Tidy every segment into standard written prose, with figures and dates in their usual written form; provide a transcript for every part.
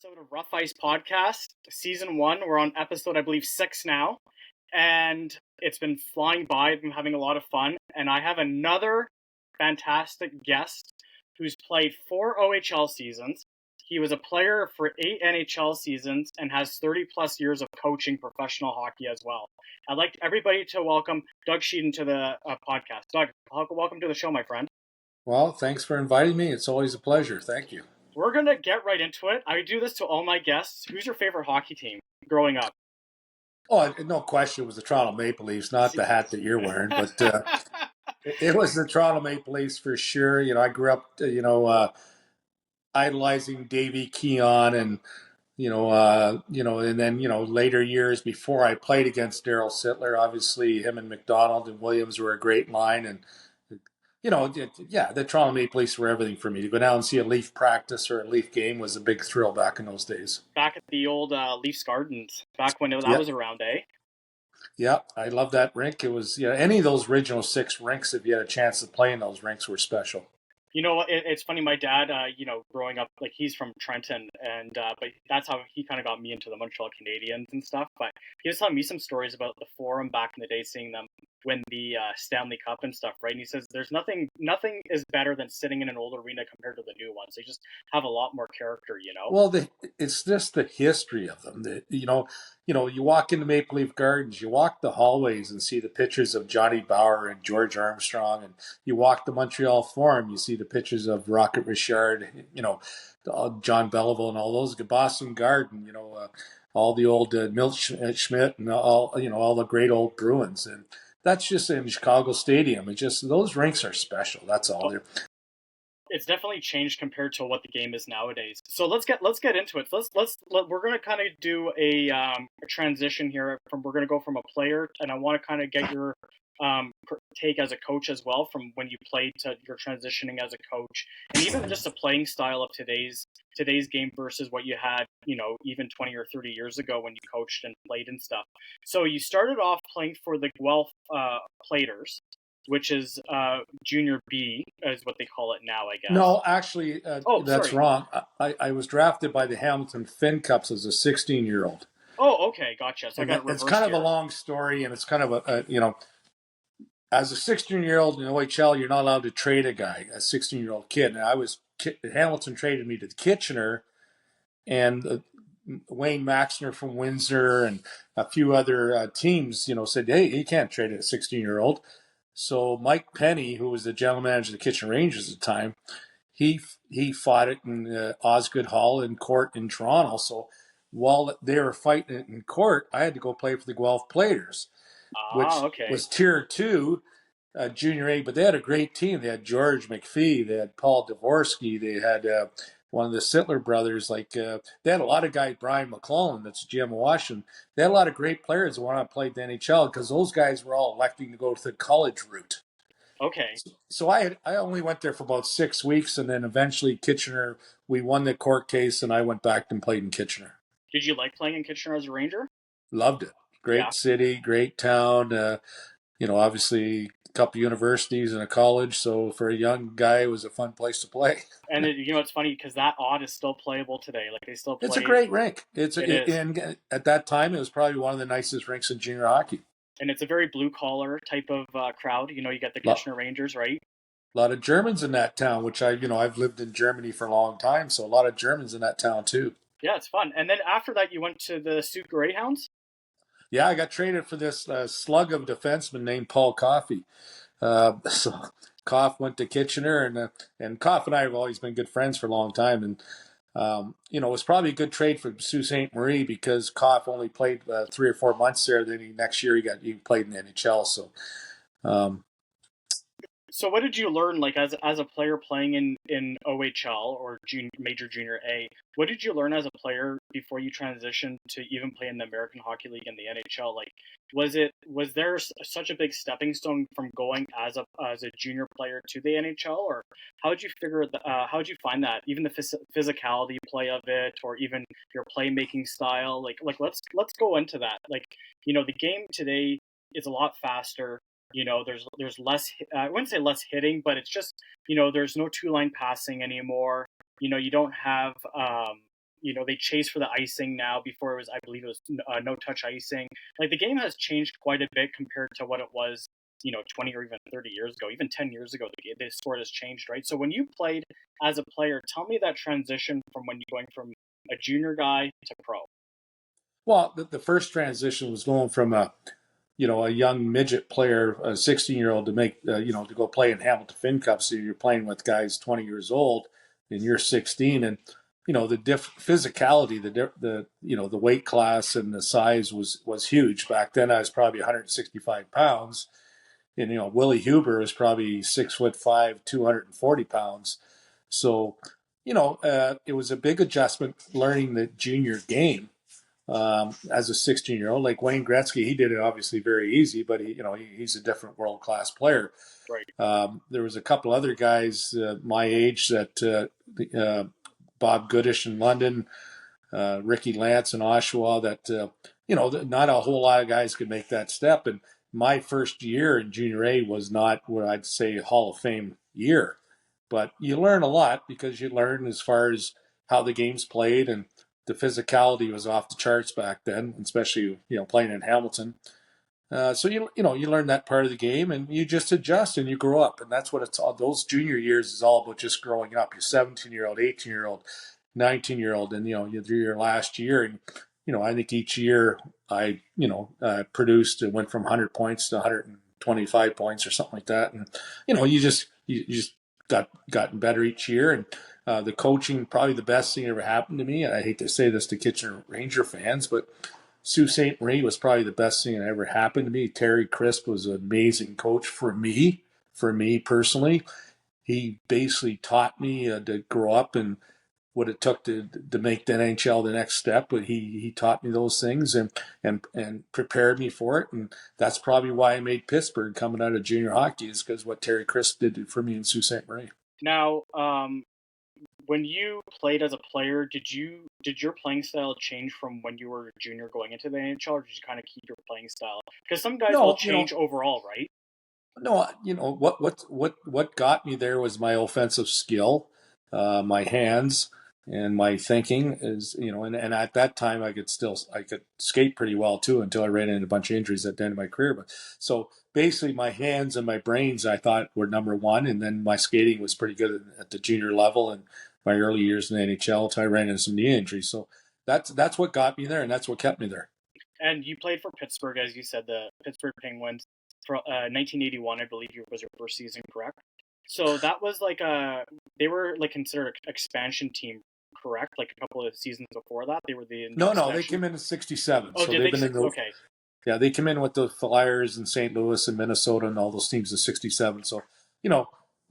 Episode of Rough Ice Podcast, Season 1. We're on episode, I believe, 6 now. And it's been flying by. I've been having a lot of fun. And I have another fantastic guest who's played 4 OHL seasons. He was a player for 8 NHL seasons and has 30-plus years of coaching professional hockey as well. I'd like everybody to welcome Doug Shedden to the podcast. Doug, welcome to the show, my friend. Well, thanks for inviting me. It's always a pleasure. Thank you. We're going to get right into it. I do this to all my guests. Who's your favorite hockey team growing up? Oh, no question, it was the Toronto Maple Leafs, not the hat that you're wearing, but it was the Toronto Maple Leafs for sure. I grew up, idolizing Davey Keon and, and then, later years before I played against Daryl Sittler, obviously him and McDonald and Williams were a great line. And, the Toronto Maple Leafs were everything for me. To go down and see a Leaf practice or a Leaf game was a big thrill back in those days. Back at the old Leafs Gardens, back when that was around, eh? Yeah, I love that rink. It was, any of those original 6 rinks, if you had a chance to play in those rinks, were special. You know, it's funny. My dad, growing up, like he's from Trenton, and but that's how he kind of got me into the Montreal Canadiens and stuff. But he was telling me some stories about the Forum back in the day, seeing them win the Stanley Cup and stuff, right? And he says there's nothing is better than sitting in an old arena compared to the new ones. They just have a lot more character, Well, it's just the history of them. You walk into Maple Leaf Gardens, you walk the hallways and see the pictures of Johnny Bower and George Armstrong, and you walk the Montreal Forum, you see the pictures of Rocket Richard, John Belleville and all those. Boston Garden, all the old Milt Schmidt and all the great old Bruins, and that's just in Chicago Stadium. It's just those rinks are special. That's all. It's definitely changed compared to what the game is nowadays. So let's get into it. We're going to kind of do a transition here. We're going to go from a player, and I want to kind of get your take as a coach as well, from when you played to your transitioning as a coach, and even just the playing style of today's game versus what you had, even 20 or 30 years ago when you coached and played and stuff. So you started off playing for the Guelph Platers, which is Junior B, is what they call it now, I guess. No, actually, that's wrong. I was drafted by the Hamilton Finn Cups as a 16-year-old. Oh, okay, gotcha. So I got it's kind of a long story, and it's kind of as a 16-year-old in OHL, you're not allowed to trade a guy, a 16-year-old kid. And Hamilton traded me to Kitchener, and Wayne Maxner from Windsor and a few other teams, said, hey, you can't trade a 16-year-old. So Mike Penny, who was the general manager of the Kitchener Rangers at the time, he fought it in Osgoode Hall in court in Toronto. So while they were fighting it in court, I had to go play for the Guelph Platers, which was Tier 2, Junior A. But they had a great team. They had George McPhee, they had Paul Dvorsky, they had one of the Sittler brothers. They had a lot of guys, Brian McClellan, that's GM of Washington. They had a lot of great players that wanted to play the NHL because those guys were all electing to go to the college route. Okay. So I only went there for about 6 weeks, and then eventually Kitchener, we won the court case, and I went back and played in Kitchener. Did you like playing in Kitchener as a Ranger? Loved it. Great city, great town. Obviously a couple universities and a college. So for a young guy, it was a fun place to play. And it's funny because that odd is still playable today. Like they still play. It's a great rink. And at that time, it was probably one of the nicest rinks in junior hockey. And it's a very blue collar type of crowd. You got the Kitchener Rangers, right? A lot of Germans in that town, which I've lived in Germany for a long time, so a lot of Germans in that town too. Yeah, it's fun. And then after that, you went to the Sioux Greyhounds? Yeah, I got traded for this slug of defenseman named Paul Coffey. So Koff went to Kitchener, and Koff and I have always been good friends for a long time. And, it was probably a good trade for Sault Ste. Marie because Koff only played 3 or 4 months there. Then next year he played in the NHL. So what did you learn, like as a player playing in OHL or Major Junior A? What did you learn as a player before you transitioned to even play in the American Hockey League and the NHL? Like, was there such a big stepping stone from going as a junior player to the NHL, or how did you find that, even the physicality play of it, or even your playmaking style? Like let's go into that. Like, the game today is a lot faster. There's less, I wouldn't say less hitting, but it's just, there's no 2-line passing anymore. You don't have, they chase for the icing now. Before it was, I believe it was no touch icing. Like the game has changed quite a bit compared to what it was 20 or even 30 years ago, even 10 years ago. The sport has changed, right? So when you played as a player, tell me that transition from when you're going from a junior guy to pro. Well, the first transition was going from a young midget player, a 16-year-old, to make to go play in Hamilton Fin Cup. So you're playing with guys 20 years old, and you're 16, and the physicality, the weight class and the size was huge back then. I was probably 165 pounds, and Willie Huber was probably 6'5", 240 pounds. So it was a big adjustment learning the junior game as a 16-year-old. Like Wayne Gretzky, he did it obviously very easy, but he's a different world-class player. Right. There was a couple other guys my age that Bob Goodish in London, Ricky Lance in Oshawa, that not a whole lot of guys could make that step. And my first year in Junior A was not what I'd say Hall of Fame year, but you learn a lot because you learn as far as how the game's played, and the physicality was off the charts back then, especially playing in Hamilton. So you learn that part of the game, and you just adjust and you grow up, and that's what it's all. Those junior years is all about just growing up. You're 17-year-old, 18-year-old, 19-year-old, and you're through your last year, and I think each year I produced and went from 100 points to 125 points or something like that, and you just gotten better each year, and the coaching probably the best thing that ever happened to me. And I hate to say this to Kitchener Ranger fans, but Sault Ste. Marie was probably the best thing that ever happened to me. Terry Crisp was an amazing coach for me personally. He basically taught me to grow up and what it took to make the NHL the next step. But he taught me those things and prepared me for it. And that's probably why I made Pittsburgh coming out of junior hockey, is because what Terry Crisp did for me in Sault Ste. Marie. Now, when you played as a player, did your playing style change from when you were a junior going into the NHL, or did you kind of keep your playing style? Because some guys will No, change overall, right? No, what got me there was my offensive skill, my hands, and my thinking is and at that time I could skate pretty well too until I ran into a bunch of injuries at the end of my career. But so basically my hands and my brains I thought were number one, and then my skating was pretty good at the junior level and my early years in the NHL until I ran into some knee injuries. So that's what got me there, and that's what kept me there. And you played for Pittsburgh, as you said, the Pittsburgh Penguins, for 1981, I believe was your first season, correct? So that was like they were like considered an expansion team, correct? Like a couple of seasons before that, they were the No, they expansion. came in '67, Oh, so did they've they? been in the Okay. Yeah, they come in with the Flyers in St. Louis and Minnesota and all those teams in '67. So,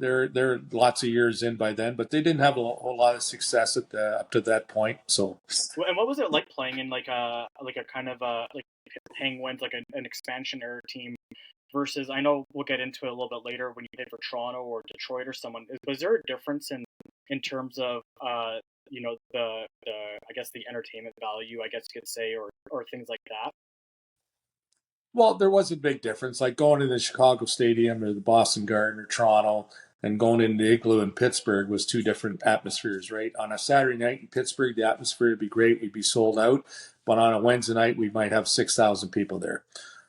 they're lots of years in by then, but they didn't have a whole lot of success up to that point. So, And what was it like playing in like a kind of like Penguins, like an expansion era team versus, I know we'll get into it a little bit later, when you played for Toronto or Detroit or someone. Was there a difference in terms of the I guess the entertainment value, I guess you could say, or things like that? well, there was a big difference, like going to the Chicago Stadium or the Boston Garden or Toronto, and going into the Igloo in Pittsburgh was two different atmospheres, right? On a Saturday night in Pittsburgh, the atmosphere would be great; we'd be sold out. But on a Wednesday night, we might have 6,000 people there.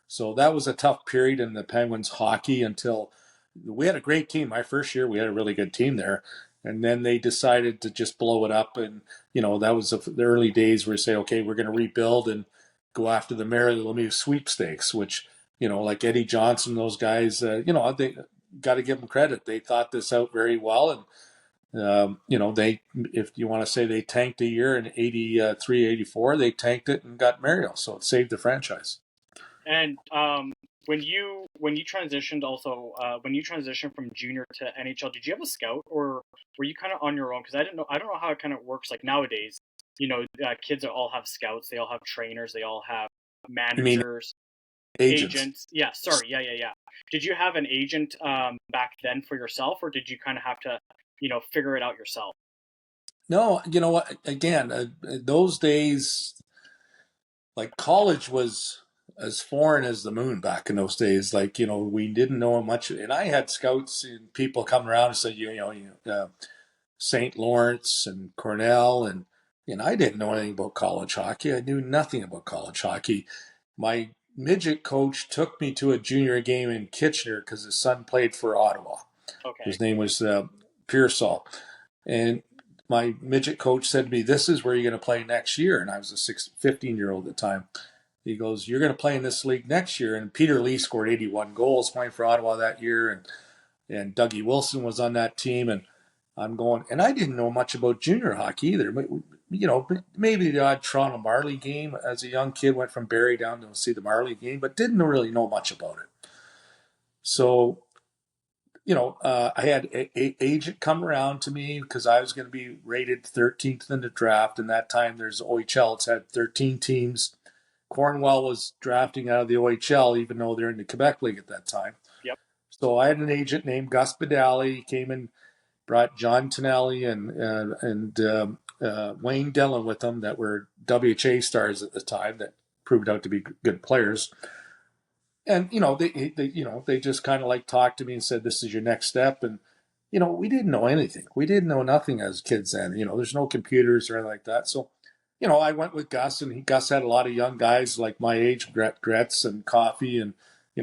So that was a tough period in the Penguins hockey until we had a great team. My first year, we had a really good team there. And then they decided to just blow it up. And, that was the early days where you say, okay, we're going to rebuild and go after the Maryland Lemieux sweepstakes, which, like Eddie Johnson, those guys, they got to give them credit. They thought this out very well. And, they, if you want to say they tanked a year in 83, 84, they tanked it and got Mario. So it saved the franchise. And when you transitioned, also when you transitioned from junior to NHL, did you have a scout, or were you kind of on your own? Because I don't know how it kind of works. Like nowadays, kids all have scouts, they all have trainers, they all have You mean managers, agents? agents. Yeah, sorry, yeah. Did you have an agent back then for yourself, or did you kind of have to figure it out yourself? No, you know what? Again, those days, like college was as foreign as the moon back in those days. Like, we didn't know much. And I had scouts and people come around and say, St. Lawrence and Cornell and And I didn't know anything about college hockey. I knew nothing about college hockey. My midget coach took me to a junior game in Kitchener because his son played for Ottawa. Okay. His name was Pearsall. And my midget coach said to me, "This is where you're going to play next year." And I was a 15-year-old at the time. He goes, "You're going to play in this league next year." And Peter Lee scored 81 goals playing for Ottawa that year. And Dougie Wilson was on that team. And I'm going, and I didn't know much about junior hockey either. But, maybe the odd Toronto Marley game as a young kid, went from Barrie down to see the Marley game, but didn't really know much about it. So, I had a agent come around to me because I was going to be rated 13th in the draft. And that time there's OHL. It's had 13 teams. Cornwall was drafting out of the OHL, even though they're in the Quebec League at that time. Yep. So I had an agent named Gus Badali. He came and brought John Tonelli and Wayne Dillon with them that were WHA stars at the time that proved out to be good players. And they just kind of like talked to me and said, "This is your next step." And we didn't know anything. We didn't know nothing as kids then. There's no computers or anything like that. So I went with Gus, and Gus had a lot of young guys like my age, Gretz and Coffee, and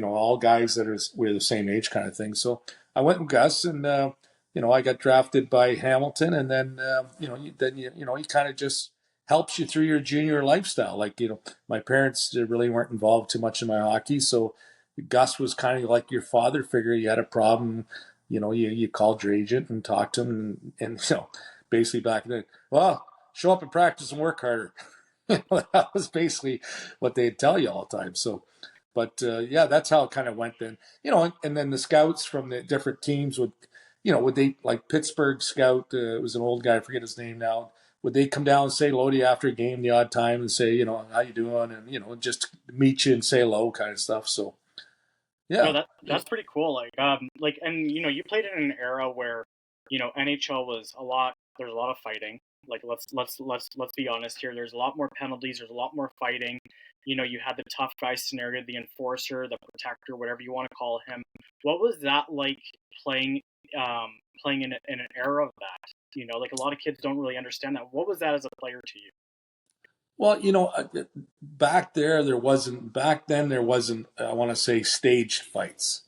all guys that were the same age kind of thing. So I went with Gus, and I got drafted by Hamilton, and then he kind of just helps you through your junior lifestyle. Like my parents really weren't involved too much in my hockey, so Gus was kind of like your father figure. You had a problem, you called your agent and talked to him, and basically back then, well, show up and practice and work harder. That was basically what they'd tell you all the time. So, but yeah, that's how it kind of went then. And then the scouts from the different teams would they, like Pittsburgh scout, it was an old guy, I forget his name now. Would they come down and say hello to you after a game the odd time and say, how you doing? And, just meet you and say hello kind of stuff. So, No, yeah. that's pretty cool. And you played in an era where, NHL was a lot. There's a lot of fighting. Like let's be honest here. There's a lot more penalties. There's a lot more fighting. You had the tough guy scenario, the enforcer, the protector, whatever you want to call him. What was that like playing playing in an era of that? Like a lot of kids don't really understand that. What was that as a player to you? Well, back then there wasn't, I want to say, staged fights.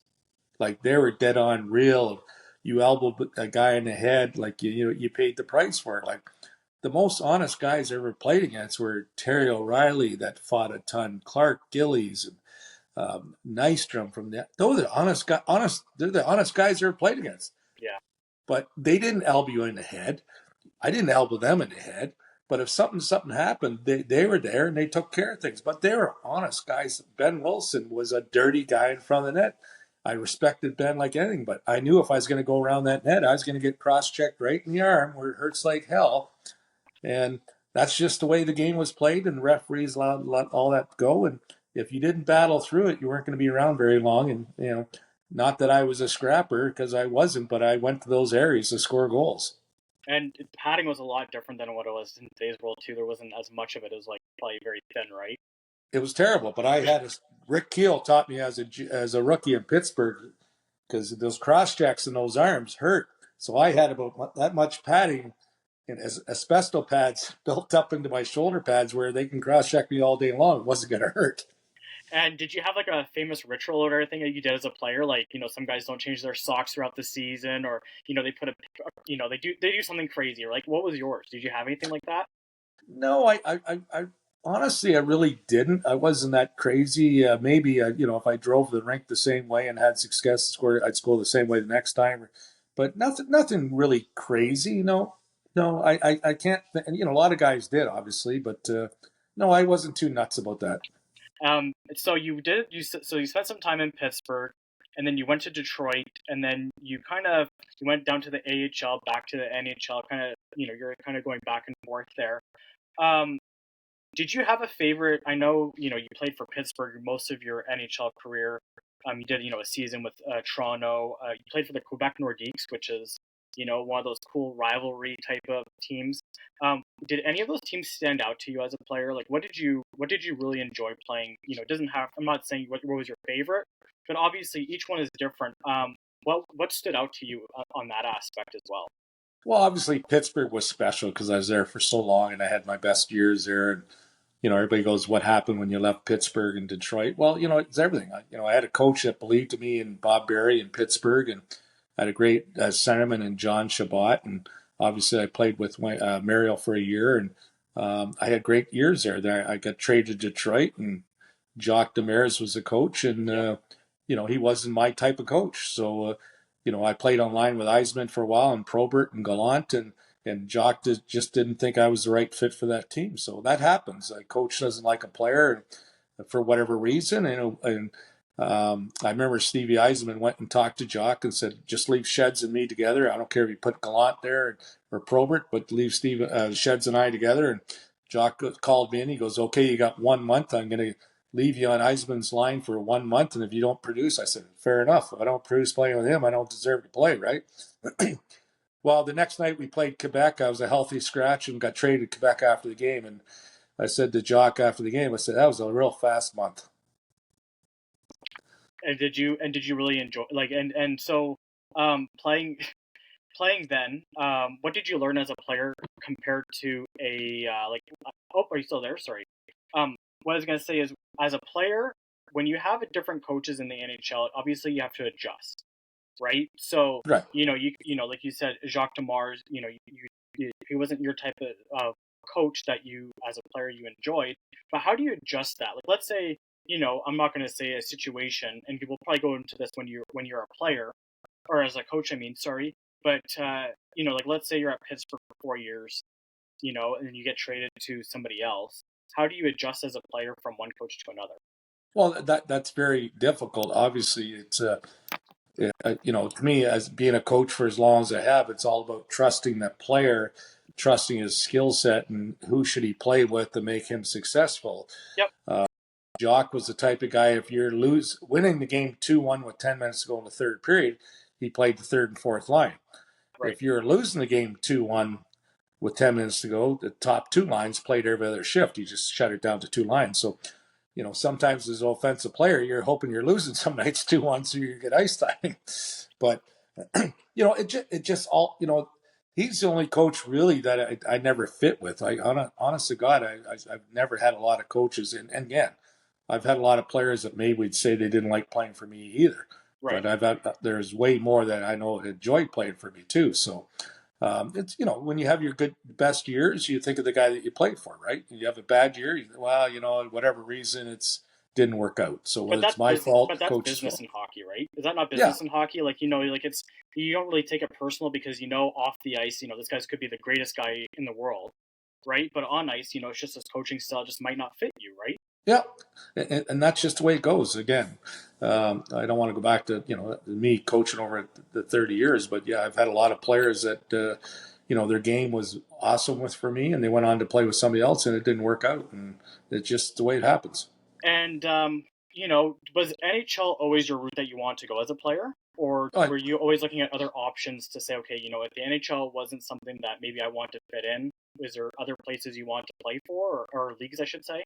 Like they were dead on real. You elbowed a guy in the head, like you paid the price for it. Like the most honest guys I ever played against were Terry O'Reilly that fought a ton, Clark Gillies, and Nystrom from that. Those are the honest. They're the honest guys I ever played against. Yeah. But they didn't elbow you in the head. I didn't elbow them in the head. But if something happened, they were there and they took care of things. But they were honest guys. Ben Wilson was a dirty guy in front of the net. I respected Ben like anything, but I knew if I was going to go around that net, I was going to get cross-checked right in the arm where it hurts like hell. And that's just the way the game was played, and the referees allowed let all that go. And if you didn't battle through it, you weren't going to be around very long. And, not that I was a scrapper, because I wasn't, but I went to those areas to score goals. And padding was a lot different than what it was in today's world too. There wasn't as much of it. It was like probably very thin, right? It was terrible, but I had Rick Keel taught me as a rookie in Pittsburgh, because those cross checks and those arms hurt. So I had about that much padding and as asbesto pads built up into my shoulder pads where they can cross check me all day long. It wasn't going to hurt. And did you have like a famous ritual or anything that you did as a player? Like, some guys don't change their socks throughout the season, or they put they do something crazy. Or like, what was yours? Did you have anything like that? No, I honestly, I really didn't. I wasn't that crazy. Maybe, if I drove the rink the same way and had success, I'd score the same way the next time. But nothing really crazy. No, I can't. And a lot of guys did, obviously, but no, I wasn't too nuts about that. So you spent some time in Pittsburgh, and then you went to Detroit, and then you went down to the AHL, back to the NHL. Kind of, you're kind of going back and forth there. Um, Did you have a favorite? I know, you played for Pittsburgh most of your NHL career. You did, a season with Toronto. You played for the Quebec Nordiques, which is, one of those cool rivalry type of teams. Did any of those teams stand out to you as a player? Like, what did you really enjoy playing? It doesn't have. I'm not saying what was your favorite, but obviously each one is different. What stood out to you on that aspect as well? Well, obviously Pittsburgh was special because I was there for so long and I had my best years there. And everybody goes, "What happened when you left Pittsburgh and Detroit?" Well, it's everything. I had a coach that believed in me and Bob Berry in Pittsburgh, and I had a great centerman in John Shabbat, and obviously I played with Mariel for a year, and I had great years there. There, I got traded to Detroit, and Jacques Demers was the coach, and Yep. he wasn't my type of coach. So, I played online with Eisman for a while, and Probert and Gallant, and Jacques just didn't think I was the right fit for that team. So that happens. A coach doesn't like a player for whatever reason, and I remember Stevie Eisman went and talked to Jock and said, "Just leave Sheds and me together. I don't care if you put Gallant there or Probert, but leave Sheds and I together." And Jock called me in. He goes, "Okay, you got 1 month. I'm going to leave you on Eisman's line for 1 month, and if you don't produce," I said, "Fair enough. If I don't produce playing with him, I don't deserve to play, right?" Well, the next night we played Quebec. I was a healthy scratch and got traded to Quebec after the game. And I said to Jock after the game, I said, "That was a real fast month." And did you really enjoy and so playing playing then, what did you learn as a player compared to a oh, are you still there? Sorry. What I was gonna say is, as a player, when you have different coaches in the NHL, obviously you have to adjust, right? So Right. like you said, Jacques Demars, he wasn't your type of coach that you as a player you enjoyed. But how do you adjust that? Like, let's say, I'm not going to say a situation, and we'll probably go into this when you're a player or as a coach. I mean, sorry, but like let's say you're at Pittsburgh for 4 years, and then you get traded to somebody else. How do you adjust as a player from one coach to another? Well, that's very difficult. Obviously, it's to me, as being a coach for as long as I have, it's all about trusting that player, trusting his skill set, and who should he play with to make him successful. Yep. Jock was the type of guy, if you're winning the game 2-1 with 10 minutes to go in the third period, he played the third and fourth line. Right. If you're losing the game 2-1 with 10 minutes to go, the top two lines played every other shift. You just shut it down to two lines. So, sometimes as an offensive player, you're hoping you're losing some nights 2-1 so you get ice time. But, it just all, he's the only coach really that I never fit with. Honest to God, I've never had a lot of coaches. And again, I've had a lot of players that maybe would say they didn't like playing for me either. Right. But there's way more that I know enjoyed playing for me too. So, it's when you have your best years, you think of the guy that you played for, right? You have a bad year, well, whatever reason it's didn't work out. So But whether it's that's my business. fault, But the that's coach's business fault, in hockey, right? Is that not yeah, business in hockey? Like, like it's, you don't really take it personal because off the ice, this guy's could be the greatest guy in the world, right? But on ice, it's just his coaching style just might not fit you, right? yeah, and that's just the way it goes. Again, I don't want to go back to me coaching over the 30 years, but yeah, I've had a lot of players that their game was awesome with for me, and they went on to play with somebody else, and it didn't work out, and it's just the way it happens. And was NHL always your route that you want to go as a player, or Oh, were you always looking at other options to say, okay, if the NHL wasn't something that maybe I want to fit in, is there other places you want to play for, or leagues, I should say?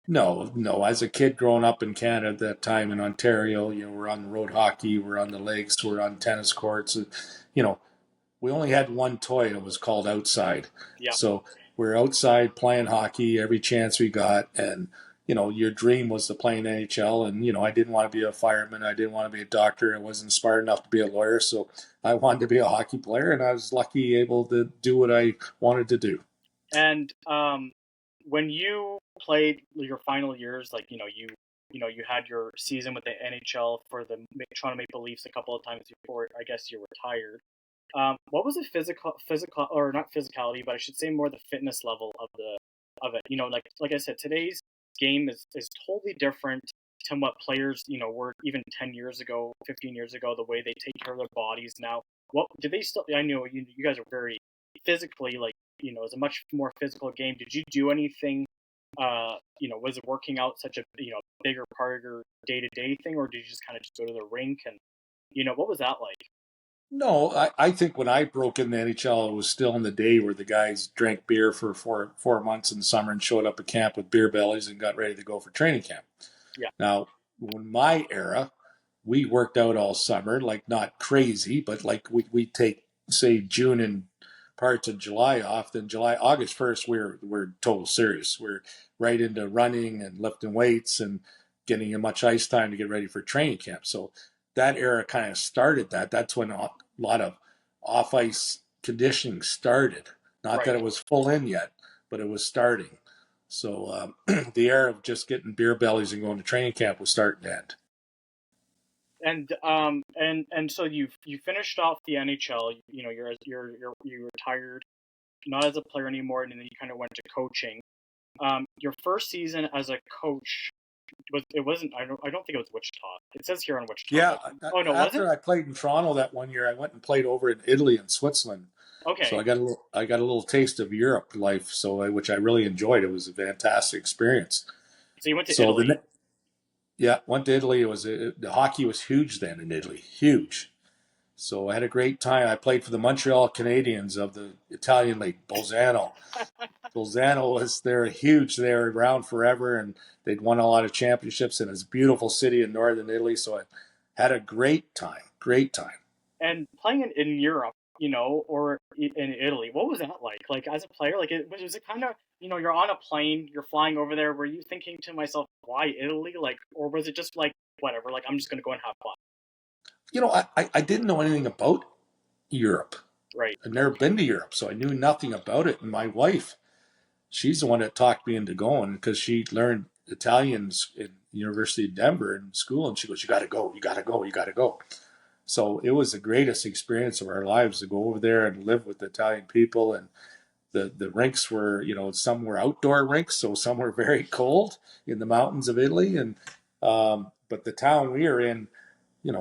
No, no. As a kid growing up in Canada at that time in Ontario, we're on road hockey, we're on the lakes, we're on tennis courts. You know, we only had one toy, and it was called outside. Yeah. So we're outside playing hockey every chance we got, and your dream was to play in NHL. And I didn't want to be a fireman, I didn't want to be a doctor, I wasn't smart enough to be a lawyer, so I wanted to be a hockey player, and I was lucky able to do what I wanted to do. And when you played your final years, like you had your season with the NHL for the Toronto Maple Leafs a couple of times before I guess you retired. What was the physical or not physicality, but I should say more the fitness level of it? Like I said, today's game is totally different to what players were even 10 years ago, 15 years ago. The way they take care of their bodies now. What did they still? I know you guys are very physically it's a much more physical game. Did you do anything? Was working out such a bigger part of your day to day thing, or did you just kind of just go to the rink and what was that like? No, I think when I broke in the NHL, it was still in the day where the guys drank beer for four months in the summer and showed up at camp with beer bellies and got ready to go for training camp. Yeah. Now, in my era, we worked out all summer, like not crazy, but like we take, say, June and parts of July off. Then August 1st, we're total serious. We're right into running and lifting weights and getting as much ice time to get ready for training camp. So that era kind of started that. That's when a lot of off ice conditioning started. Not that Right. it was full in yet, but it was starting. So the era of just getting beer bellies and going to training camp was starting to end. And so you finished off the NHL. You retired, not as a player anymore, and then you kind of went to coaching. Your first season as a coach wasn't. I don't think it was Wichita. It says here on Wichita, Yeah, but oh no, was it? after I played in Toronto that one year, I went and played over in Italy and Switzerland. So Okay, I got a little taste of Europe life, which I really enjoyed. It was a fantastic experience. so you went to So Italy. yeah, went to Italy. The hockey was huge then in Italy, huge. So I had a great time. I played for the Montreal Canadiens of the Italian League, Bolzano. Bolzano was they're huge. They're around forever, and they'd won a lot of championships. And it's a beautiful city in northern Italy. So I had a great time. Great time. And playing in Europe, or in Italy, what was that like? Like as a player, like was it kind of, you're on a plane, you're flying over there. Were you thinking to myself, why Italy? Like, or was it just like whatever? Like I'm just gonna go and have fun, I didn't know anything about Europe. right? I'd never been to Europe, so I knew nothing about it. And my wife, she's the one that talked me into going because she learned Italian in the University of Denver in school, and she goes, "You got to go, you got to go, you got to go." So it was the greatest experience of our lives to go over there and live with the Italian people. And the rinks were, some were outdoor rinks, so some were very cold in the mountains of Italy. And but the town we were in,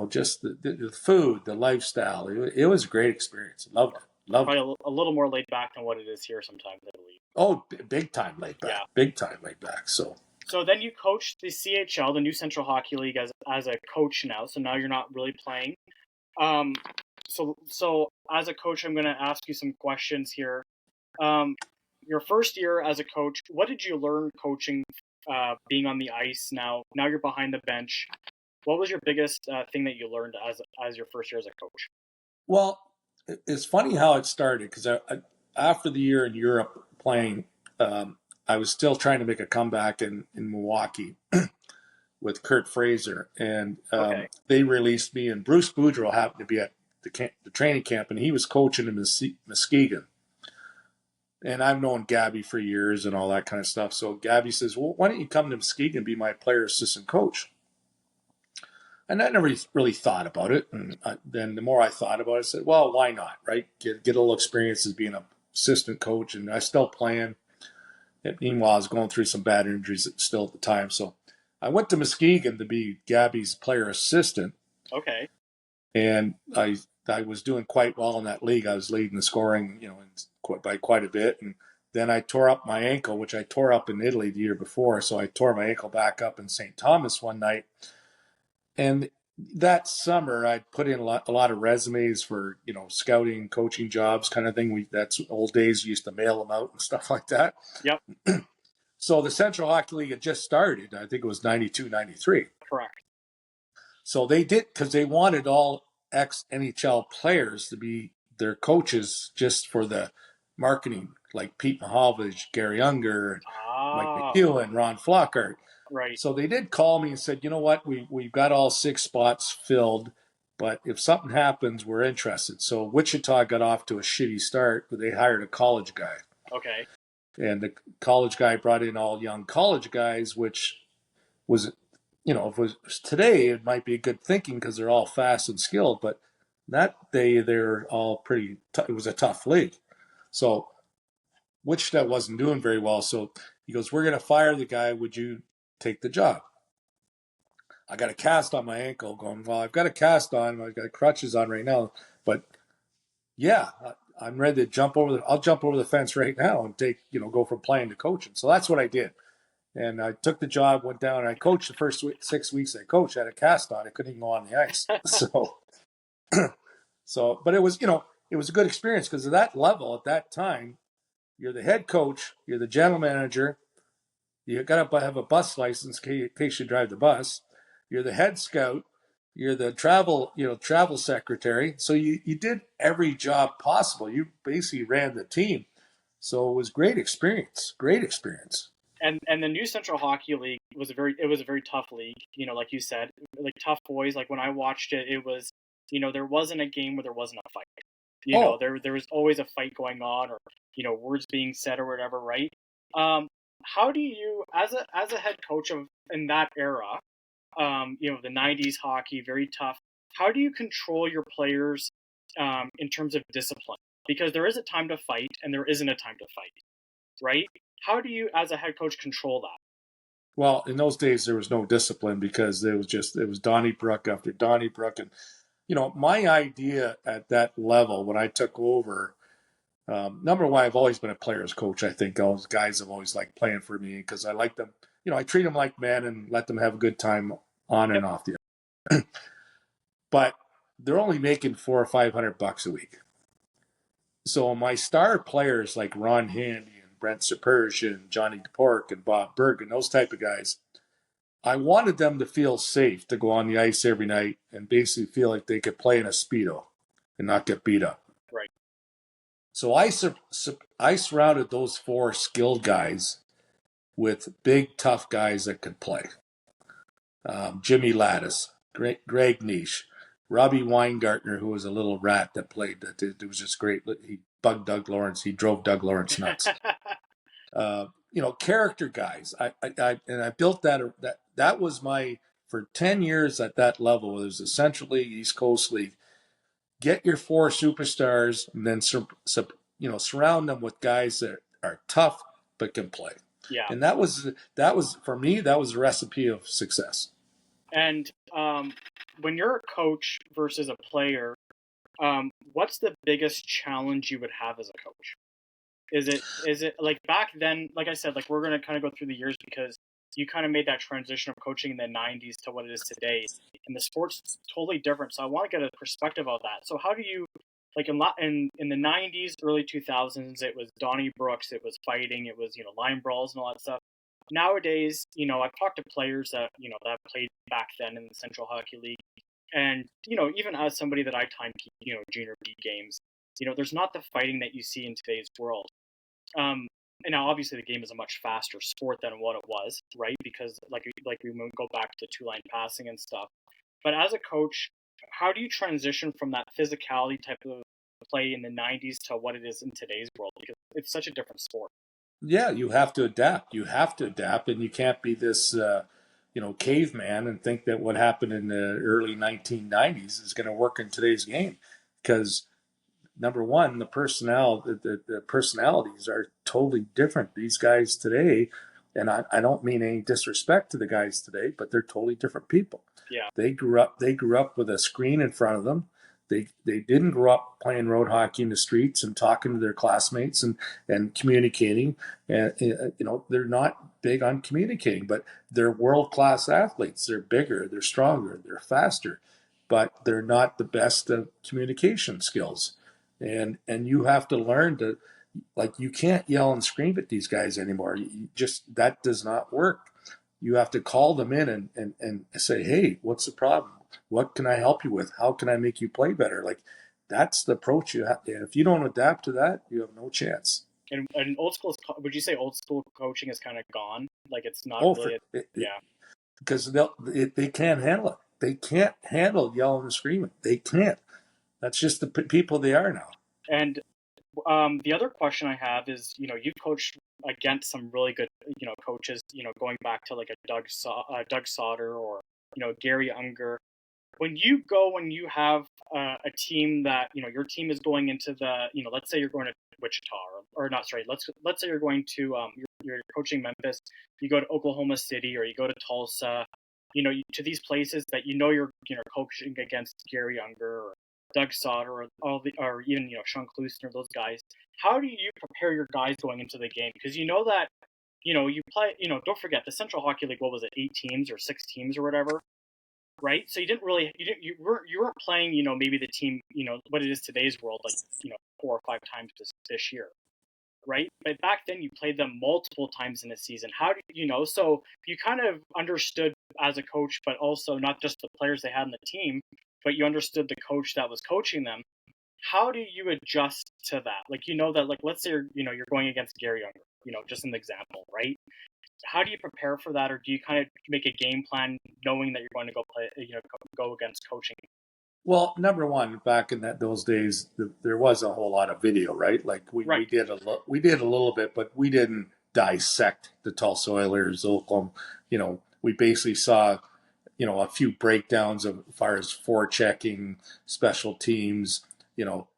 just the food, the lifestyle, it was a great experience. Loved it, loved it. Probably a little more laid back than what it is here sometimes, I believe. Oh, big time laid Yeah. back, big time laid back. So So then you coached the CHL, the New Central Hockey League, as a coach now. So now you're not really playing. Um, so as a coach, I'm going to ask you some questions here. Um, your first year as a coach, what did you learn coaching, being on the ice? Now you're behind the bench. What was your biggest thing that you learned as your first year as a coach? well, it's funny how it started because after the year in Europe playing, I was still trying to make a comeback in Milwaukee with Kurt Fraser, and Okay. they released me. And Bruce Boudreau happened to be at the training camp, and he was coaching in Muskegon. And I've known Gabby for years and all that kind of stuff. So Gabby says, "Well, why don't you come to Muskegon and be my player assistant coach?" And I never really thought about it. And then the more I thought about it, I said, "Well, why not? Right? Get a little experience as being an assistant coach." And I still playing. And meanwhile, I was going through some bad injuries still at the time. So I went to Muskegon to be Gabby's player assistant, Okay. and I was doing quite well in that league. I was leading the scoring, by quite a bit. And then I tore up my ankle, which I tore up in Italy the year before. So I tore my ankle back up in St. Thomas one night. And that summer, I put in a lot of resumes for, scouting, coaching jobs, kind of thing. That's old days. We used to mail them out and stuff like that. Yep. So the Central Hockey League had just started. I think it was 92, 93. Correct. So they did, because they wanted all ex-NHL players to be their coaches just for the marketing, like Pete Mahovlich, Gary Unger, Mike Ah. McEwen, Ron Flockhart. Right. So they did call me and said, "You know what, we've got all 6 spots filled, but if something happens, we're interested." So Wichita got off to a shitty start, but they hired a college guy. Okay. And the college guy brought in all young college guys, which was, if it was today, it might be good thinking because they're all fast and skilled. But that day, they're all pretty. It was a tough league, so Wichita wasn't doing very well. So he goes, "We're going to fire the guy. Would you take the job?" I got a cast on my ankle. Going, well, I've got a cast on. I've got crutches on right now, but yeah, I'm ready to jump over I'll jump over the fence right now and go from playing to coaching. So that's what I did. And I took the job, went down, and I coached the first 6 weeks I coached. I had a cast on. I couldn't even go on the ice. But it was, it was a good experience because at that level, at that time, you're the head coach, you're the general manager, you got to have a bus license in case you drive the bus, you're the head scout, you're the travel secretary. So you did every job possible. You basically ran the team. So it was great experience. Great experience. And the new Central Hockey League was a very tough league. You know, like you said, like tough boys. Like when I watched it, it was, there wasn't a game where there wasn't a fight. Oh, There was always a fight going on, or words being said or whatever, right? Um, how do you, as a head coach of in that era, the '90s hockey, very tough. How do you control your players in terms of discipline? Because there is a time to fight and there isn't a time to fight, right? How do you, as a head coach, control that? well, in those days there was no discipline because it was Donnybrook after Donnybrook, and my idea at that level when I took over. Number one, I've always been a player's coach. I think all those guys have always liked playing for me because I like them. I treat them like men and let them have a good time on Yep. and off the ice. But they're only making $400 or $500 a week. So my star players like Ron Handy and Brent Superge and Johnny DePork and Bob Berg and those type of guys, I wanted them to feel safe to go on the ice every night and basically feel like they could play in a Speedo and not get beat up. Right. So I surrounded those four skilled guys with big, tough guys that could play. Jimmy Lattis, Greg Niche, Robbie Weingartner, who was a little rat that played. That it was just great. He bugged Doug Lawrence. He drove Doug Lawrence nuts. Character guys. I built that. That was my for 10 years at that level. It was the Central League, East Coast League. Get your four superstars, and then surround them with guys that are tough but can play. Yeah. And that was for me. That was the recipe of success. And when you're a coach versus a player, what's the biggest challenge you would have as a coach? Is it like back then? Like I said, like we're gonna kind of go through the years because you kind of made that transition of coaching in the '90s to what it is today, and the sport's totally different. So I want to get a perspective of that. So how do you like in the '90s, early 2000s, it was Donnie Brooks, it was fighting, it was line brawls and all that stuff. Nowadays, I've talked to players that that played back then in the Central Hockey League, and even as somebody that I timekeep, junior B games, there's not the fighting that you see in today's world. Um, and now, obviously, the game is a much faster sport than what it was, right? Because like we go back to two line passing and stuff. But as a coach, how do you transition from that physicality type of play in the '90s to what it is in today's world? Because it's such a different sport. Yeah, you have to adapt. You have to adapt, and you can't be this, caveman and think that what happened in the early 1990s is going to work in today's game. Because number one, the personalities are totally different. These guys today, and I don't mean any disrespect to the guys today, but they're totally different people. Yeah, They grew up with a screen in front of them. They didn't grow up playing road hockey in the streets and talking to their classmates and communicating. And they're not big on communicating, but they're world class athletes. They're bigger, they're stronger, they're faster, but they're not the best of communication skills. And you have to learn to, like, you can't yell and scream at these guys anymore. You just that does not work. You have to call them in and say, hey, what's the problem? What can I help you with? How can I make you play better? Like, that's the approach you have. And if you don't adapt to that, you have no chance. and old school. Would you say old school coaching is kind of gone? Like it's not Oh, really. Yeah. because they can't handle it. They can't handle yelling and screaming. They can't. That's just the people they are now. And the other question I have is, you've coached against some really good, coaches, going back to like a Doug Sauter or, Gary Unger. When you have a team that, your team is going into the, let's say you're going to Wichita or not, sorry, let's say you're going to, you're coaching Memphis, you go to Oklahoma City or you go to Tulsa, to these places that you're, coaching against Gary Unger or Doug Sauter or even Sean Klusner, those guys. How do you prepare your guys going into the game? Because you know that you play. Don't forget the Central Hockey League. What was it? 8 teams or 6 teams or whatever, right? So you weren't playing. Maybe the team. What it is today's world, like 4 or 5 times this year, right? But back then you played them multiple times in a season. How did So you kind of understood as a coach, but also not just the players they had in the team, but you understood the coach that was coaching them. How do you adjust to that? Like, that, like, let's say you're going against Gary Younger, just an example, right? How do you prepare for that, or do you kind of make a game plan knowing that you're going to go play, go against coaching? Well, number one, back in those days, there was a whole lot of video, right? Like Right, we did a little bit, but we didn't dissect the Tulsa Oilers, Oklahoma. We basically saw a few breakdowns of as far as forechecking, special teams,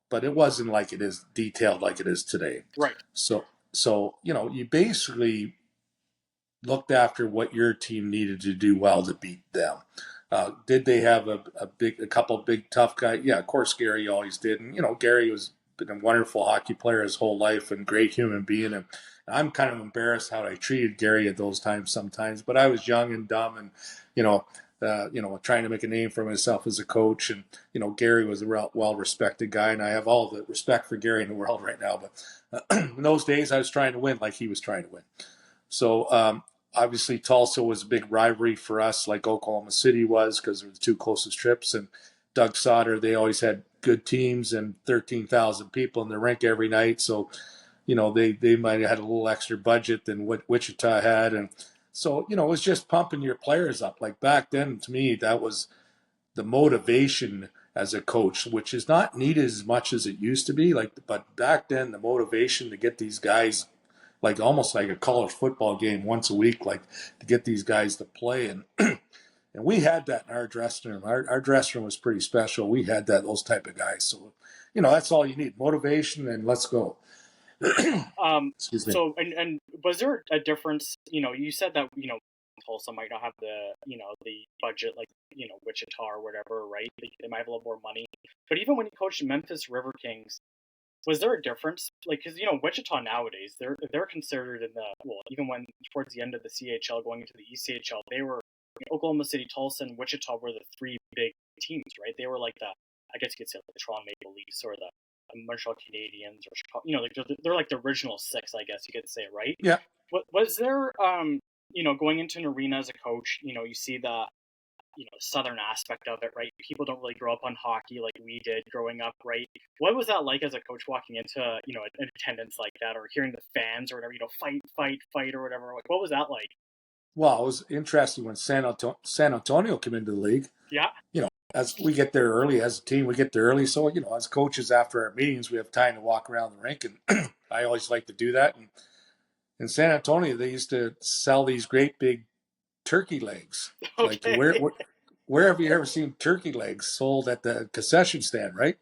but it wasn't like it is detailed like it is today. right, So you basically looked after what your team needed to do well to beat them. Did they have a couple of big tough guys? Yeah, of course Gary always did, and Gary was been a wonderful hockey player his whole life and great human being. And I'm kind of embarrassed how I treated Gary at those times sometimes, but I was young and dumb, and trying to make a name for myself as a coach. And Gary was a well-respected guy, and I have all the respect for Gary in the world right now. But in those days, I was trying to win like he was trying to win. So obviously, Tulsa was a big rivalry for us, like Oklahoma City was, because they were the two closest trips. And Doug Sauter, they always had good teams and 13,000 people in the rink every night. So, they might have had a little extra budget than what Wichita had. And so, it was just pumping your players up. Like back then, to me, that was the motivation as a coach, which is not needed as much as it used to be. But back then, the motivation to get these guys, like almost like a college football game once a week, like to get these guys to play. And and we had that in our dressing room. Our dressing room was pretty special. We had those type of guys. So, that's all you need. Motivation, and let's go. Excuse me. So, and was there a difference? You said that, Tulsa might not have the budget like, Wichita or whatever, right? They might have a little more money. But even when you coached Memphis River Kings, was there a difference? Like, because Wichita nowadays, they're considered in the, well, even when towards the end of the CHL going into the ECHL, they were, Oklahoma City, Tulsa, and Wichita were the three big teams, right? They were like I guess you could say, like the Toronto Maple Leafs or the Montreal Canadiens, or Chicago, like they're like the original six, I guess you could say, right? Yeah. Was there going into an arena as a coach, you see the southern aspect of it, right? People don't really grow up on hockey like we did growing up, right? What was that like as a coach walking into an attendance like that, or hearing the fans or whatever, fight, fight, fight, or whatever? Like, what was that like? Well, it was interesting when San Antonio came into the league. Yeah. As we get there early as a team, we get there early. So, as coaches after our meetings, we have time to walk around the rink. And I always like to do that. And in San Antonio, they used to sell these great big turkey legs. Okay. Like where have you ever seen turkey legs sold at the concession stand, right?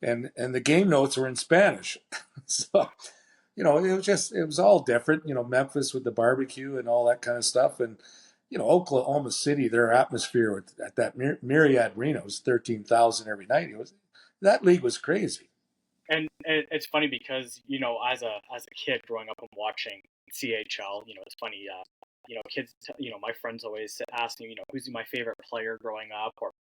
And the game notes were in Spanish. So, it was all different, Memphis with the barbecue and all that kind of stuff. And, Oklahoma City, their atmosphere at that Myriad Arena was 13,000 every night. That league was crazy. And it's funny because as a kid growing up and watching CHL, it's funny. Kids, my friends always ask me, who's my favorite player growing up, or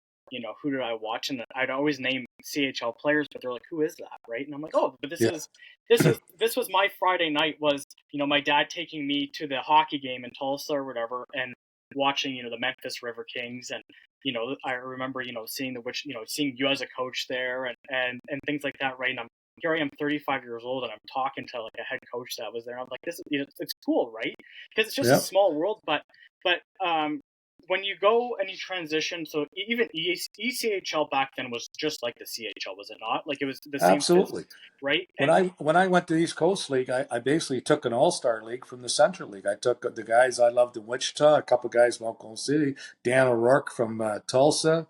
who did I watch, and I'd always name CHL players, but they're like, who is that, right? And I'm like, oh, but this was my Friday night, was my dad taking me to the hockey game in Tulsa or whatever, and watching the Memphis River Kings, and I remember seeing seeing you as a coach there, and things like that, right? And here I am, 35 years old, and I'm talking to like a head coach that was there. And I'm like, this, it's cool, right? Because it's just a small world. But when you go and you transition, so even ECHL back then was just like the CHL, was it not? Like, it was the same. Absolutely. Right. When I went to the East Coast League, I basically took an all-star league from the Central League. I took the guys I loved in Wichita, a couple guys from Oklahoma City, Dan O'Rourke from Tulsa,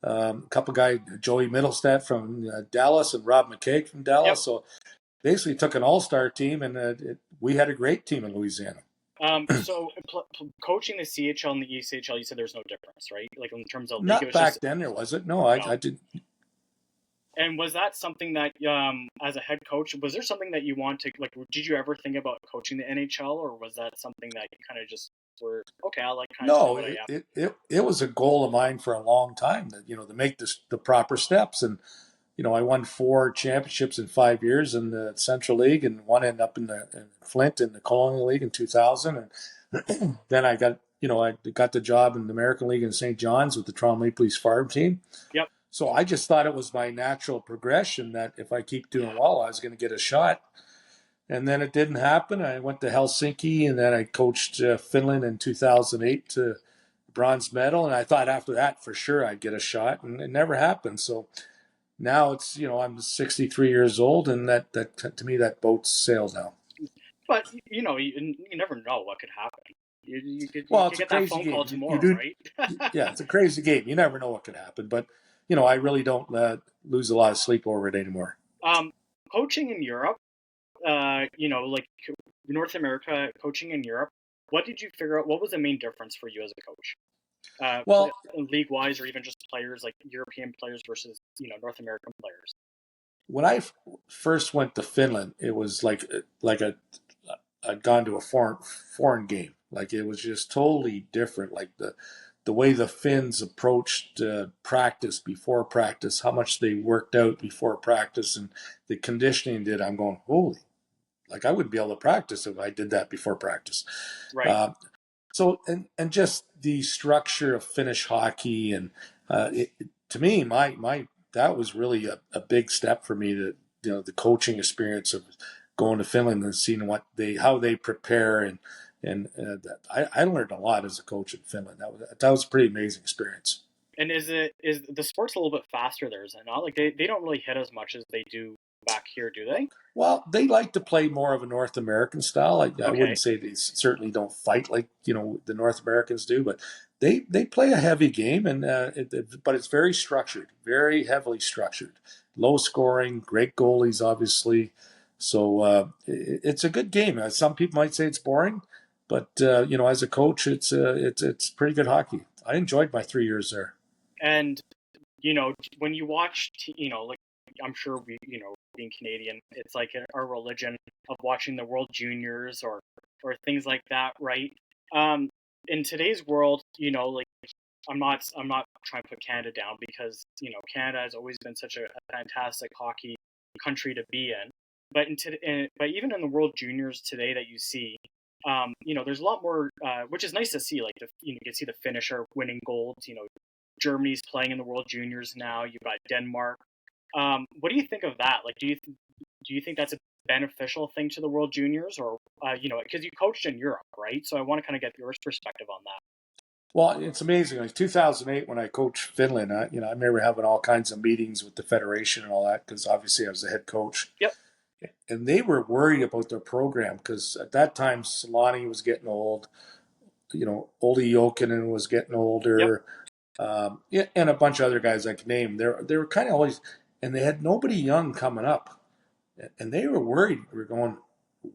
a couple guys, Joey Middlestat from Dallas, and Rob McKay from Dallas. Yep. So basically took an all-star team, and we had a great team in Louisiana. So coaching the CHL and the ECHL, you said there's no difference, right? Like, in terms of league, not back then, there wasn't. No, I didn't. And was that something that, as a head coach, was there something that you want to, like, did you ever think about coaching the NHL, or was that something that you kind of just were, okay, I like kind of what I am? It was a goal of mine for a long time, that to make the proper steps. And I won 4 championships in 5 years in the Central League, and one ended up in Flint in the Colonial League in 2000. And then I got I got the job in the American League in St. John's with the Toronto Maple Leafs farm team. Yep. So I just thought it was my natural progression that if I keep doing well, I was going to get a shot. And then it didn't happen. I went to Helsinki, and then I coached Finland in 2008 to bronze medal. And I thought after that, for sure, I'd get a shot, and it never happened. So now it's, I'm 63 years old, and that to me, that boat's sailed now. But you never know what could happen. You Well, could it's a get that crazy phone call game. You tomorrow, do, right? yeah, it's a crazy game. You never know what could happen. But, I really don't lose a lot of sleep over it anymore. Coaching in Europe, like North America, coaching in Europe. What did you figure out? What was the main difference for you as a coach? Well, League wise, or even just players like European players versus North American players. when I first went to Finland, it was like I'd gone to a foreign game. Like it was just totally different. Like the way the Finns approached practice before practice, how much they worked out before practice, and the conditioning did. I'm going, holy, like I wouldn't be able to practice if I did that before practice. Right. So and just the structure of Finnish hockey, and to me, my that was really a big step for me to the coaching experience of going to Finland and seeing how they prepare, and I learned a lot as a coach in Finland. That was a pretty amazing experience. And is the sport's a little bit faster there? Is it not? Like they don't really hit as much as they do back here, do they? Well, they like to play more of a North American style. I Okay. wouldn't say they certainly don't fight like the North Americans do, but they play a heavy game, and but it's very structured, very heavily structured, low scoring, great goalies, obviously. So it's a good game. Some people might say it's boring, but as a coach, it's pretty good hockey. I enjoyed my 3 years there. And when you watch, like I'm sure we, being Canadian, it's like our religion of watching the World Juniors or things like that, right? In today's world, like I'm not trying to put Canada down because Canada has always been such a fantastic hockey country to be in. But but even in the World Juniors today that you see, there's a lot more, which is nice to see. Like you can see the Finnish are winning golds. Germany's playing in the World Juniors now. You've got Denmark. What do you think of that? Like, do you think that's a beneficial thing to the World Juniors, or because you coached in Europe, right? So I want to kind of get your perspective on that. Well, it's amazing. Like 2008, when I coached Finland, I remember having all kinds of meetings with the federation and all that because obviously I was the head coach. Yep. And they were worried about their program because at that time Solani was getting old. Olli Jokinen was getting older. Yep. And a bunch of other guys I could name. They were kind of always, and they had nobody young coming up, and they were worried. We were going,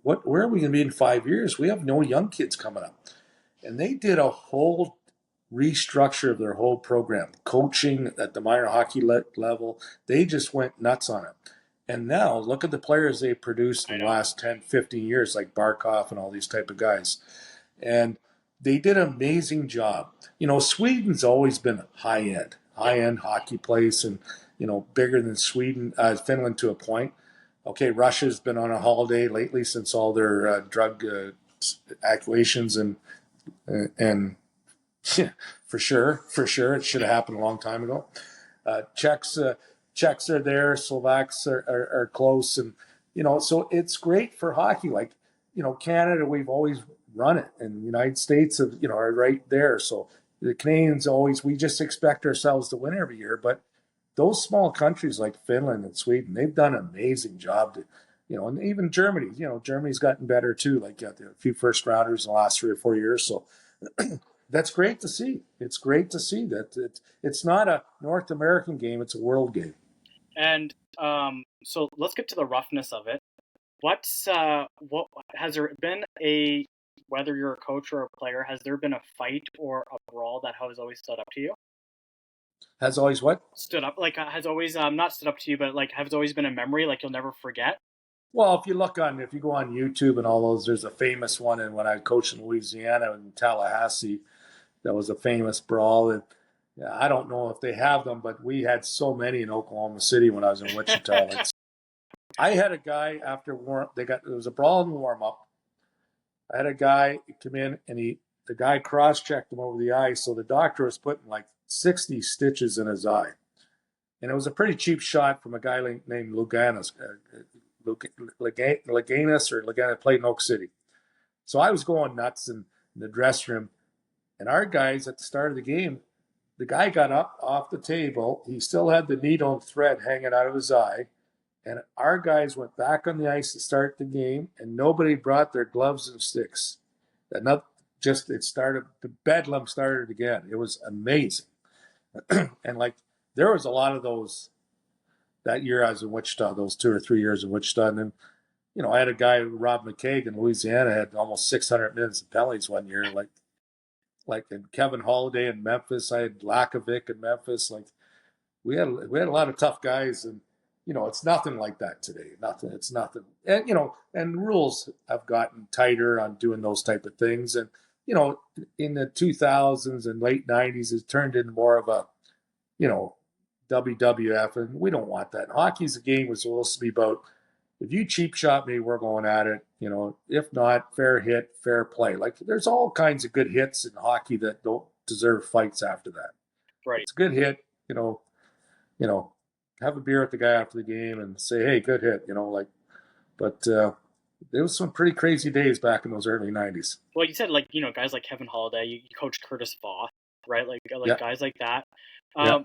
where are we going to be in 5 years? We have no young kids coming up, and they did a whole restructure of their whole program, coaching at the minor hockey level. They just went nuts on it. And now look at the players they produced in the last 10, 15 years, like Barkov and all these type of guys. And they did an amazing job. Sweden's always been high-end hockey place and, bigger than Finland to a point. Okay, Russia's been on a holiday lately since all their drug accusations and yeah, for sure. It should have happened a long time ago. Czechs are there. Slovaks are close, and so it's great for hockey. Like Canada, we've always run it, and the United States are right there. So the Canadians we just expect ourselves to win every year. But those small countries like Finland and Sweden, they've done an amazing job to. And even Germany, Germany's gotten better too. Like got a few first rounders in the last 3 or 4 years. So that's great to see. It's great to see that it's not a North American game; it's a world game. And so let's get to the roughness of it. What has there been whether you're a coach or a player, has there been a fight or a brawl that has always stood up to you? Has always what? Stood up, like has always not stood up to you, but like has always been a memory, like you'll never forget. Well, if you go on YouTube and all those, there's a famous one. And when I coached in Louisiana and Tallahassee, that was a famous brawl. And I don't know if they have them, but we had so many in Oklahoma City when I was in Wichita. I had a guy after warm. There was a brawl in warm up. I had a guy come in and he the guy cross-checked him over the eye, so the doctor was putting like 60 stitches in his eye. And it was a pretty cheap shot from a guy named Luganis, Leganis or Leganis, played in Oak City. So I was going nuts in the dressing room. And our guys at the start of the game, the guy got up off the table. He still had the needle and thread hanging out of his eye. And our guys went back on the ice to start the game, and nobody brought their gloves and sticks. It started, the bedlam started again. It was amazing. And like, there was a lot of those that year I was in Wichita, those 2 or 3 years in Wichita. And then, I had a guy, Rob McCaig in Louisiana, had almost 600 minutes of penalties one year. And Kevin Holiday in Memphis. I had Lakovic in Memphis. Like, we had a lot of tough guys, and it's nothing like that today. Nothing. It's nothing. And and rules have gotten tighter on doing those type of things. And in the 2000s and late 90s, it turned into more of a WWF, and we don't want that. Hockey's a game was supposed to be about, if you cheap shot me, we're going at it. If not, fair hit, fair play. Like, there's all kinds of good hits in hockey that don't deserve fights after that. Right. It's a good hit, have a beer with the guy after the game and say, hey, good hit, but there was some pretty crazy days back in those early 90s. Well, you said, like, guys like Kevin Holiday, you coached Curtis Voth, right? Like Yeah. guys like that. Yeah.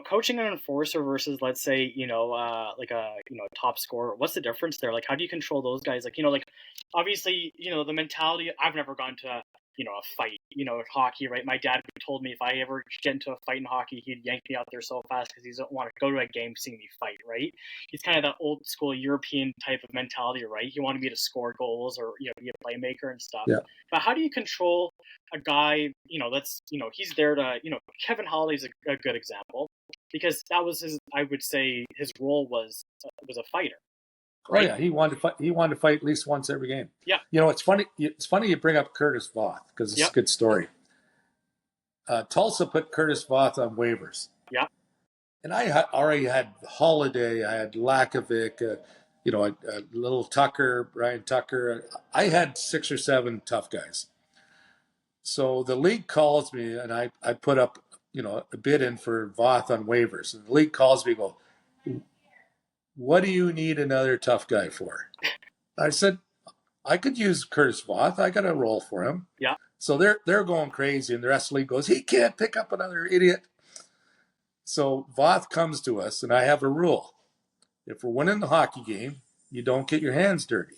Coaching an enforcer versus, let's say, like a top scorer. What's the difference there? Like, how do you control those guys? Like, like, obviously, the mentality. I've never gone to a fight, hockey, right? My dad told me if I ever get into a fight in hockey, he'd yank me out there so fast because he doesn't want to go to a game seeing me fight, right? He's kind of that old school European type of mentality, right? He wanted me to score goals or, be a playmaker and stuff. Yeah. But how do you control a guy, that's, he's there to, Kevin Holiday's a good example because that was I would say his role was a fighter. Right? Oh yeah, he wanted to fight. He wanted to fight at least once every game. Yeah. It's funny. It's funny you bring up Curtis Voth because it's a good story. Tulsa put Curtis Voth on waivers. Yeah. And I already had Holiday. I had Lakovic. A little Tucker, Brian Tucker. I had 6 or 7 tough guys. So the league calls me, and I put up a bid in for Voth on waivers. And the league calls me, go, what do you need another tough guy for? I said, I could use Curtis Voth. I got a role for him. Yeah. So they're going crazy, and the rest of the league goes, he can't pick up another idiot. So Voth comes to us, and I have a rule. If we're winning the hockey game, you don't get your hands dirty.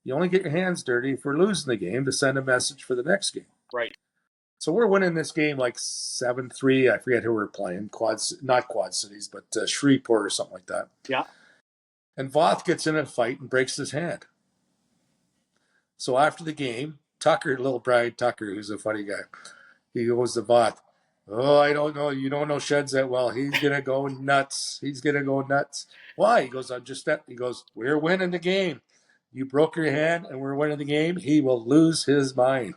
You only get your hands dirty if we're losing the game to send a message for the next game. Right. So we're winning this game like 7-3. I forget who we're playing. Not Quad Cities, but Shreveport or something like that. Yeah. And Voth gets in a fight and breaks his hand. So after the game, Tucker, little Brian Tucker, who's a funny guy, he goes to Voth, oh, I don't know. You don't know Sheds that well. He's going to go nuts. Why? He goes, he goes, we're winning the game. You broke your hand and we're winning the game. He will lose his mind.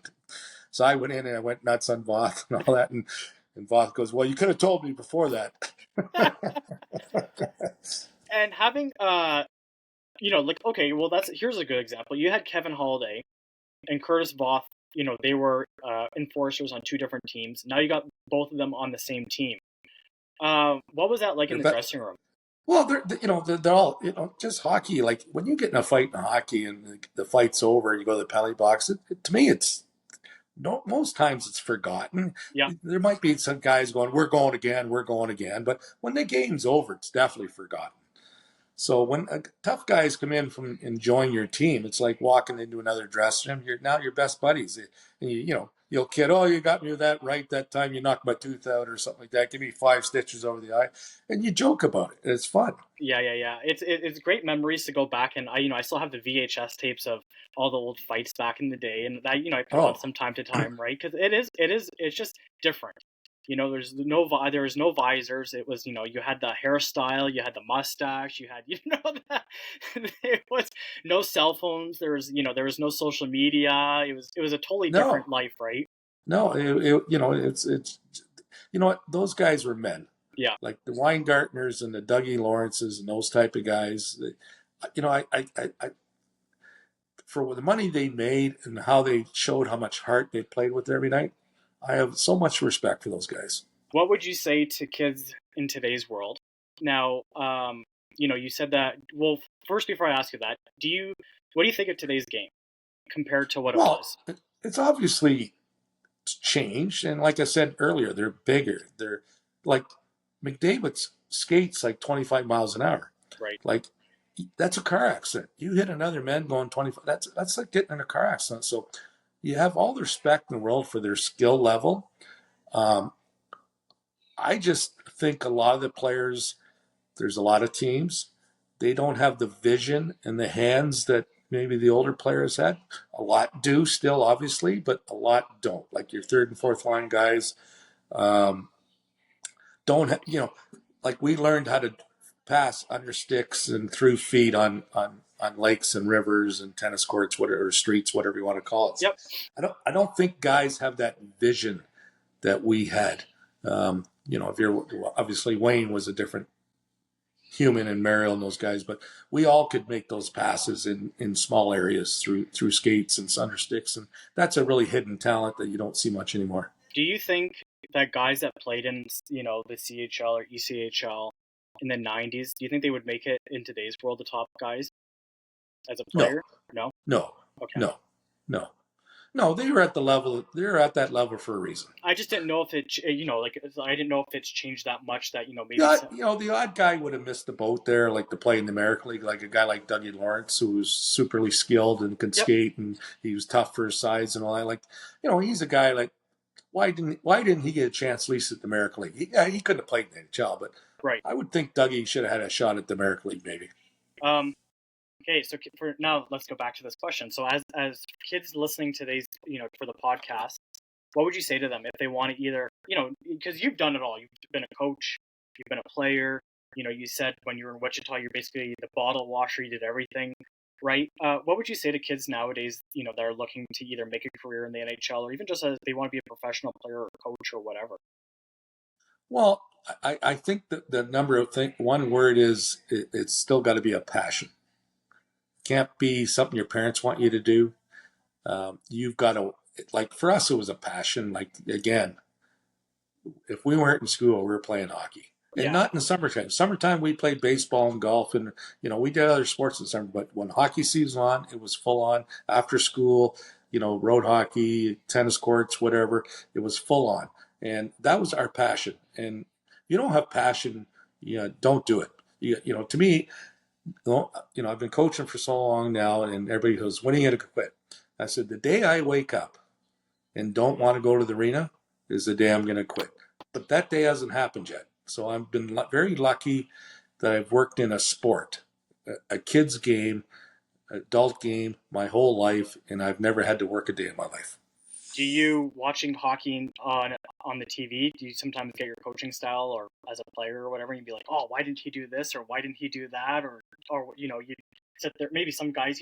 So I went in and I went nuts on Voth and all that. And Voth goes, well, you could have told me before that. And having, okay, well, here's a good example. You had Kevin Holiday and Curtis Voth. They were enforcers on 2 different teams. Now you got both of them on the same team. What was that like in the dressing room? Well, they're all, just hockey. Like, when you get in a fight in hockey and the fight's over and you go to the penalty box, to me, most times it's forgotten. Yeah. There might be some guys going, we're going again. But when the game's over, it's definitely forgotten. So when tough guys come in from enjoying your team, it's like walking into another dressing room. You're now your best buddies. And you'll kid, oh, you got me with that right that time. You knocked my tooth out or something like that. Give me 5 stitches over the eye. And you joke about it. It's fun. Yeah. It's great memories to go back, and I still have the VHS tapes of all the old fights back in the day, and I put on some time to time, right? Because it's just different. There's no visors. It was, you had the hairstyle, you had the mustache, you had, it was no cell phones. There was no social media. It was a totally different life, right? No, it's what, those guys were men. Yeah. Like the Weingartners and the Dougie Lawrences and those type of guys. for the money they made and how they showed how much heart they played with every night, I have so much respect for those guys. What would you say to kids in today's world? Now, you said that. Well, first, before I ask you that, what do you think of today's game compared to what it Well, was? it's obviously changed, and like I said earlier, they're bigger. They're like McDavid skates like 25 miles an hour. Right. Like that's a car accident. You hit another man going 25. That's like getting in a car accident. So you have all the respect in the world for their skill level. Um, I just think a lot of the players, there's a lot of teams, they don't have the vision and the hands that maybe the older players had. A lot do still, obviously, but a lot don't. Like your third and fourth line guys um, don't, like we learned how to pass under sticks and through feet on lakes and rivers and tennis courts, whatever streets, whatever you want to call it. So Yep. I don't think guys have that vision that we had. If you're obviously Wayne was a different human and Mariel and those guys, but we all could make those passes in small areas through skates and under sticks, and that's a really hidden talent that you don't see much anymore. Do you think that guys that played in, the CHL or ECHL in the '90s, do you think they would make it in today's world, the top guys, as a No, player? No. no, Okay. no, no, no. They were at the level. They're at that level for a reason. I just didn't know if I didn't know if it's changed that much that maybe Yeah, some. the odd guy would have missed the boat there, like to play in the American League, like a guy like Dougie Lawrence, who was superly skilled and could Yep. skate, and he was tough for his size and all that. Like, he's a guy like why didn't he get a chance at least at the American League? He couldn't have played in the NHL, but Right. I would think Dougie should have had a shot at the American League, maybe. Um. Okay, so for now, let's go back to this question. So, as kids listening to these, for the podcast, what would you say to them if they want to either, because you've done it all. You've been a coach, you've been a player. You said when you were in Wichita, you're basically the bottle washer. You did everything, right? What would you say to kids nowadays, that are looking to either make a career in the NHL or even just as they want to be a professional player or coach or whatever? Well, I think that the number of things, one word is it's still got to be a passion. Can't be something your parents want you to do. You've got to, like for us, it was a passion. Like, again, if we weren't in school, we were playing hockey. And Yeah. not in the summertime. Summertime, we played baseball and golf, and we did other sports in the summer. But when hockey season was on, it was full on. After school, road hockey, tennis courts, whatever. It was full on, and that was our passion. And if you don't have passion, don't do it. To me, I've been coaching for so long now, and everybody goes, "When are you going to quit?" I said, "The day I wake up and don't want to go to the arena is the day I'm going to quit." But that day hasn't happened yet. So I've been very lucky that I've worked in a sport, a kid's game, adult game, my whole life, and I've never had to work a day in my life. Do you watching hockey on the TV? Do you sometimes get your coaching style or as a player or whatever, and you'd be like, oh, why didn't he do this or why didn't he do that or you sit there. Maybe some guys,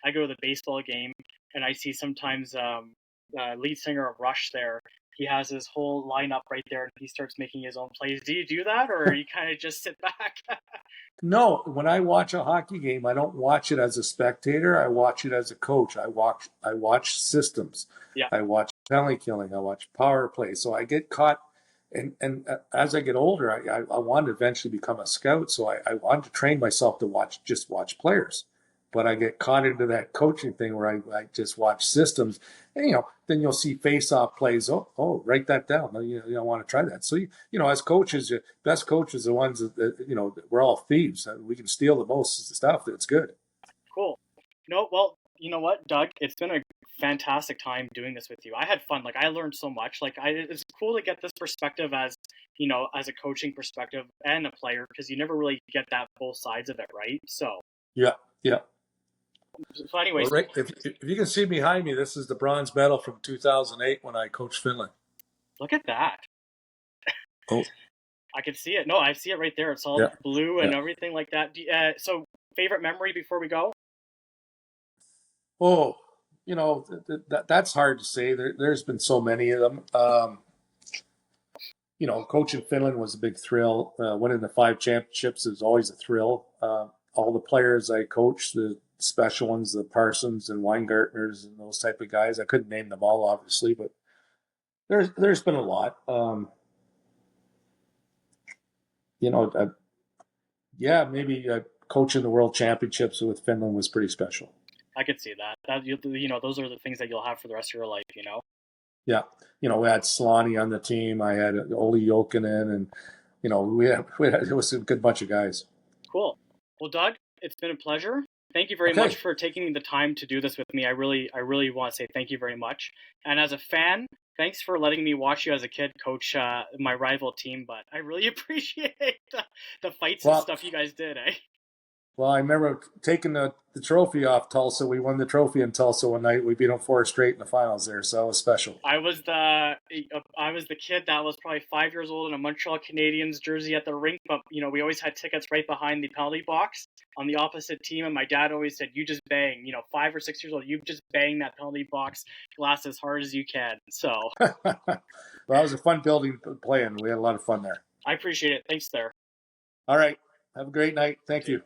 I go to the baseball game and I see sometimes lead singer of Rush there. He has his whole lineup right there and he starts making his own plays. Do you do that or you kind of just sit back? No, when I watch a hockey game, I don't watch it as a spectator. I watch it as a coach. I watch systems. Yeah. I watch penalty killing. I watch power play. So I get caught, and as I get older, I want to eventually become a scout. So I want to train myself to just watch players. But I get caught into that coaching thing where I just watch systems, and then you'll see face-off plays. Oh, write that down. You don't want to try that. So as coaches, best coaches are the ones that we're all thieves. We can steal the most stuff that's good. Cool. No, well, you know what, Doug? It's been a fantastic time doing this with you. I had fun. Like I learned so much. It's cool to get this perspective as as a coaching perspective and a player because you never really get that both sides of it, right? So, Yeah, yeah. Well, anyways, right. If you can see behind me, this is the bronze medal from 2008 when I coached Finland. look at that. Oh, I can see it. No, I see it right there. It's all yeah, blue and yeah. everything like that. So, favorite memory before we go? Oh, that's hard to say. There's been so many of them. Coaching Finland was a big thrill. Winning the 5 championships is always a thrill. All the players I coached, special ones, the Parsons and Weingartners and those type of guys. I couldn't name them all, obviously, but there's been a lot. Yeah, maybe coaching the World Championships with Finland was pretty special. I could see that. Those are the things that you'll have for the rest of your life. Yeah, we had Solani on the team. I had Olli Jokinen, and it was a good bunch of guys. Cool. Well, Doug, it's been a pleasure. Thank you very much for taking the time to do this with me. I really want to say thank you very much. And as a fan, thanks for letting me watch you as a kid coach my rival team. But I really appreciate the fights and stuff you guys did, eh? Well, I remember taking the trophy off Tulsa. We won the trophy in Tulsa one night. We beat them 4 straight in the finals there, so it was special. I was the kid that was probably 5 years old in a Montreal Canadiens jersey at the rink, but we always had tickets right behind the penalty box on the opposite team, and my dad always said, "You just bang, 5 or 6 years old, you just bang that penalty box glass as hard as you can." So, well, that was a fun building playing. We had a lot of fun there. I appreciate it. Thanks, there. All right. Have a great night. Thank you.